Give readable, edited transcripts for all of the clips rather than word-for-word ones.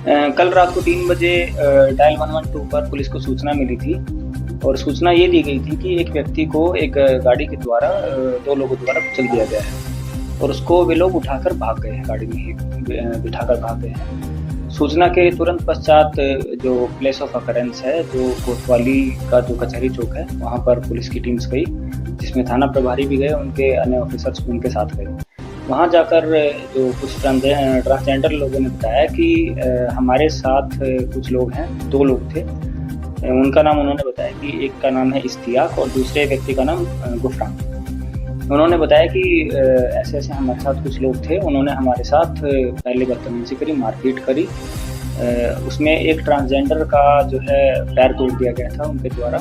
कल रात को 3 बजे डायल 112 पर पुलिस को सूचना मिली थी और सूचना ये दी गई थी कि एक व्यक्ति को एक गाड़ी के द्वारा 2 लोगों द्वारा कुचल दिया गया है और उसको वे लोग उठाकर भाग गए हैं, गाड़ी में ही बिठाकर भाग गए हैं। सूचना के तुरंत पश्चात जो प्लेस ऑफ अकरेंस है, जो कोतवाली का जो कचहरी चौक है, वहाँ पर पुलिस की टीम्स गई, जिसमें थाना प्रभारी भी गए, उनके अन्य ऑफिसर्स भी उनके साथ गए। वहाँ जाकर जो कुछ ट्रांसजेंडर लोगों ने बताया कि हमारे साथ कुछ लोग हैं, 2 लोग थे। उनका नाम उन्होंने बताया कि एक का नाम है इश्तियाक और दूसरे व्यक्ति का नाम गुफरान। उन्होंने बताया कि ऐसे ऐसे हमारे साथ कुछ लोग थे, उन्होंने हमारे साथ पहले बदतमीजी करी, मारपीट करी। उसमें एक ट्रांसजेंडर का जो है पैर तोड़ दिया गया था उनके द्वारा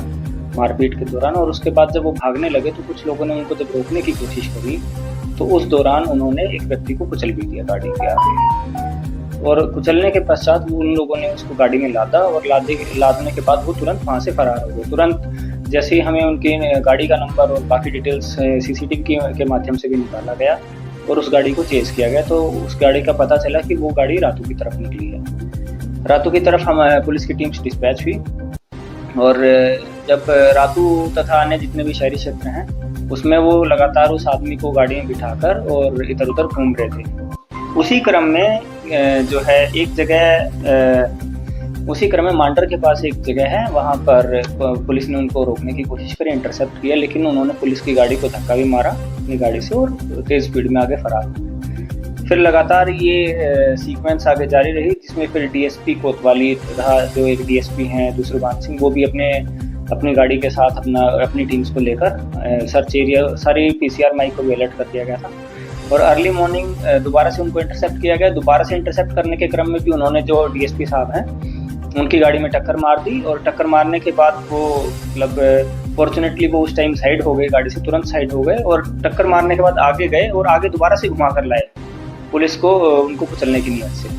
मारपीट के दौरान, और उसके बाद जब वो भागने लगे तो कुछ लोगों ने उनको जब रोकने की कोशिश करी तो उस दौरान उन्होंने एक व्यक्ति को कुचल भी दिया गाड़ी के आगे, और कुचलने के पश्चात उन लोगों ने उसको गाड़ी में लादा और लादने के बाद वो तुरंत वहाँ से फरार हो गए। तुरंत जैसे ही हमें उनकी गाड़ी का नंबर और बाकी डिटेल्स सीसीटीवी के माध्यम से भी निकाला गया और उस गाड़ी को चेस किया गया, तो उस गाड़ी का पता चला कि वो गाड़ी रातू की तरफ निकली है। रातू की तरफ हम पुलिस की टीम्स डिस्पैच हुई और जब रातू तथा अन्य जितने भी शहरी क्षेत्र हैं उसमें वो लगातार उस आदमी को गाड़ी में बिठाकर और इधर उधर घूम रहे थे। उसी क्रम में जो है एक जगह उसी क्रम में मांडर के पास एक जगह है, वहाँ पर पुलिस ने उनको रोकने की कोशिश करी, इंटरसेप्ट किया, लेकिन उन्होंने पुलिस की गाड़ी को धक्का भी मारा अपनी गाड़ी से और तेज स्पीड में आगे फरार हुए। फिर लगातार ये सीक्वेंस आगे जारी रही, जिसमें फिर डीएसपी कोतवाली तथा जो एक डीएसपी हैं दूसरे बान सिंह, वो भी अपनी गाड़ी के साथ अपनी टीम्स को लेकर सर्च एरिया सारी पीसीआर माइक को भी अलर्ट कर दिया गया था और अर्ली मॉर्निंग दोबारा से उनको इंटरसेप्ट किया गया। दोबारा से इंटरसेप्ट करने के क्रम में भी उन्होंने जो डीएसपी साहब हैं उनकी गाड़ी में टक्कर मार दी और टक्कर मारने के बाद वो मतलब फॉर्चुनेटली वो उस टाइम साइड हो गए, गाड़ी से तुरंत साइड हो गए और टक्कर मारने के बाद आगे गए और आगे दोबारा से घुमा कर लाए पुलिस को उनको कुचलने की नीयत से।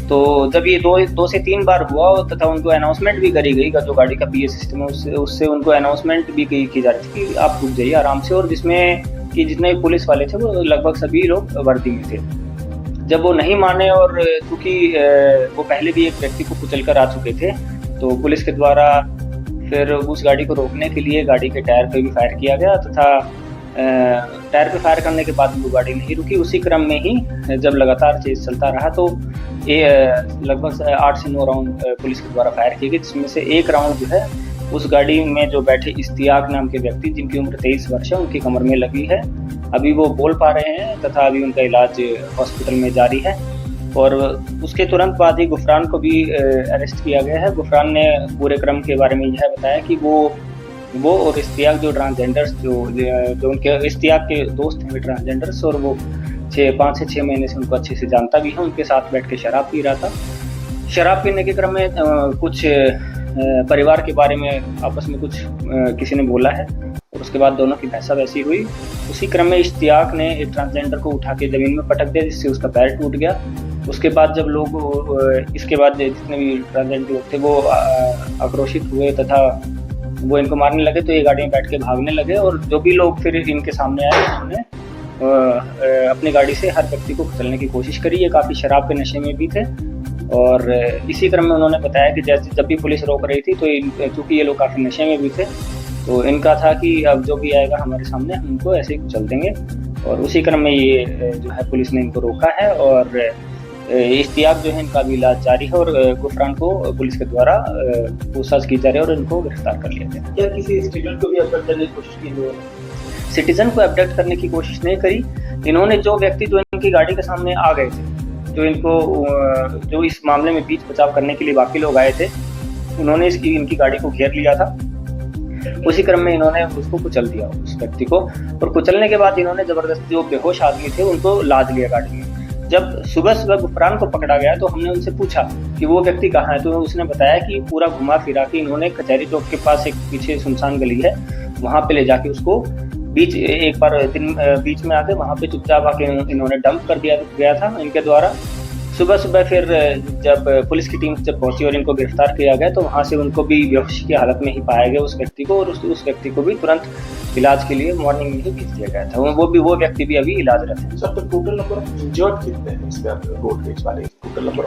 तो जब ये 2 से 3 बार हुआ तथा उनको अनाउंसमेंट भी करी गई, जो गाड़ी का पीए सिस्टम है उससे उनको अनाउंसमेंट भी की जा रही थी कि आप रुक जाइए आराम से, और जिसमें कि जितने भी पुलिस वाले थे वो लगभग सभी लोग वर्दी में थे। जब वो नहीं माने और चूँकि वो पहले भी एक व्यक्ति को कुचल कर आ चुके थे, तो पुलिस के द्वारा फिर उस गाड़ी को रोकने के लिए गाड़ी के टायर पे भी फायर किया गया तथा टायर पे फायर करने के बाद वो गाड़ी नहीं रुकी। उसी क्रम में ही जब लगातार चेज चलता रहा तो लगभग 8 से 9 राउंड पुलिस के द्वारा फायर किए गए, जिसमें से एक राउंड जो है उस गाड़ी में जो बैठे इश्तियाक नाम के व्यक्ति जिनकी उम्र 23 वर्ष है उनकी कमर में लगी है। अभी वो बोल पा रहे हैं तथा अभी उनका इलाज हॉस्पिटल में जारी है। और उसके तुरंत बाद ही गुफरान को भी अरेस्ट किया गया है। गुफरान ने पूरे क्रम के बारे में यह बताया कि वो और इश्तियाक जो ट्रांसजेंडर्स जो उनके इश्तियाक के दोस्त हैं वे ट्रांसजेंडर्स, और वो 5 से 6 महीने से उनको अच्छे से जानता भी है। उनके साथ बैठ के शराब पी रहा था। शराब पीने के क्रम में कुछ परिवार के बारे में आपस में कुछ किसी ने बोला है और उसके बाद दोनों की बहसा वैसी हुई। उसी क्रम में इश्तियाक ने एक ट्रांसजेंडर को उठा के ज़मीन में पटक दिया, जिससे उसका पैर टूट गया। उसके बाद जब लोग इसके बाद जितने भी ट्रांसजेंडर लोग थे वो आक्रोशित हुए तथा वो इनको मारने लगे, तो ये गाड़ी में बैठ के भागने लगे और जो भी लोग फिर इनके सामने आए उन्होंने अपनी गाड़ी से हर व्यक्ति को कुचलने की कोशिश करी। ये काफ़ी शराब के नशे में भी थे और इसी क्रम में उन्होंने बताया कि जब भी पुलिस रोक रही थी तो चूँकि ये लोग काफ़ी नशे में भी थे, तो इनका था कि अब जो भी आएगा हमारे सामने हम उनको ऐसे ही कुचल देंगे। और उसी क्रम में ये जो है पुलिस ने इनको रोका है और इश्तियाक जो है इनका भी इलाज जारी है और गुफरान को पुलिस के द्वारा पूछताछ की जा रही है और इनको गिरफ्तार कर लिया गया। क्या किसी सिटीजन को भी अबडक्ट करने की कोशिश की? सिटीजन को अबडक्ट करने की कोशिश नहीं करी। इन्होंने जो व्यक्ति जो इनकी गाड़ी के सामने आ गए थे, जो इस मामले में बीच बचाव करने के लिए बाकी लोग आए थे, उन्होंने इनकी गाड़ी को घेर लिया था। उसी क्रम में इन्होंने उसको कुचल दिया उस व्यक्ति को, और कुचलने के बाद इन्होंने जबरदस्ती जो बेहोश आदमी थे उनको लाद लिया गाड़ी में। जब सुबह गुफरान को पकड़ा गया तो हमने उनसे पूछा कि वो व्यक्ति कहाँ है, तो उसने बताया कि पूरा घुमा फिरा के इन्होंने कचहरी चौक के पास एक पीछे सुनसान गली है वहाँ पे ले जाके उसको एक बार बीच में आके वहाँ पे चुपचाप आके इन्होंने डंप कर दिया गया था इनके द्वारा। सुबह फिर जब पुलिस की टीम जब पहुंची और इनको गिरफ्तार किया गया तो वहाँ से उनको भी बेहोशी की हालत में ही पाया गया उस व्यक्ति को, और उस व्यक्ति को भी तुरंत इलाज के लिए मॉर्निंग में ही भेज दिया गया था। वो व्यक्ति भी अभी इलाजरत है। सर, तो टोटल नंबर ऑफ इंजर्ड कितने हैं इस पे रोड रेज वाले? Total number.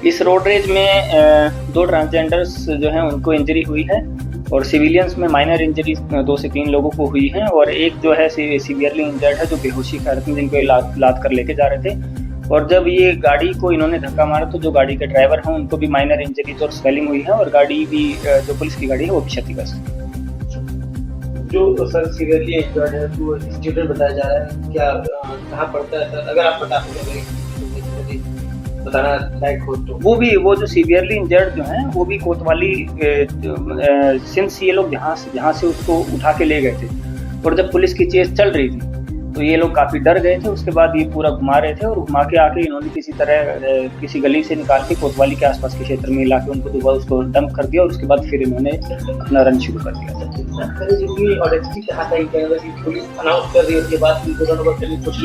इस रोड रेज में 2 ट्रांसजेंडर्स जो हैं उनको इंजरी हुई है और सिविलियंस में माइनर इंजरी 2 से 3 लोगों को हुई है और एक जो है सीवियरली इंजर्ड है जो बेहोशी की हालत में जिनको लाद कर लेके जा रहे थे। और जब ये गाड़ी को इन्होंने धक्का मारा तो जो गाड़ी के ड्राइवर हैं उनको भी माइनर इंजरीज और स्वेलिंग हुई है और गाड़ी भी जो पुलिस की गाड़ी है वो भी क्षतिग्रस्त है। जो सर सीवियरली इंजर्ड है वो स्टूडेंट बताया जा रहा है, क्या कहाँ पढ़ता है सर? अगर आप बता सकें बताना लायक हो तो। वो जो सीवियरली इंजर्ड जो हैं वो भी कोतवाली सिंस ये लोग जहाँ से उसको उठा के ले गए थे और जब पुलिस की चेस चल रही थी तो ये लोग काफ़ी डर गए थे। उसके बाद ये पूरा घुमा रहे थे और घुमा के आके इन्होंने किसी तरह किसी गली से निकाल के कोतवाली के आसपास के क्षेत्र में ला के उनको दोबारा उसको डंप कर दिया और उसके बाद फिर इन्होंने अपना रन शुरू कर दिया।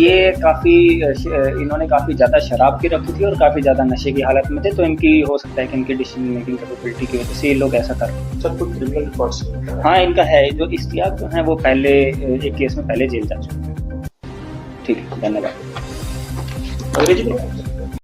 ये काफ़ी इन्होंने काफ़ी ज़्यादा शराब की रखी थी और काफ़ी ज़्यादा नशे की हालत में थे, तो इनकी हो सकता है कि इनकी डिसीजन मेकिंग कैपेबिलिटी की वजह से ये लोग ऐसा कर रहे हैं। हाँ, इनका है जो इश्तियाक जो है वो पहले एक केस में पहले जेल जा चुके हैं। ठीक है, धन्यवाद।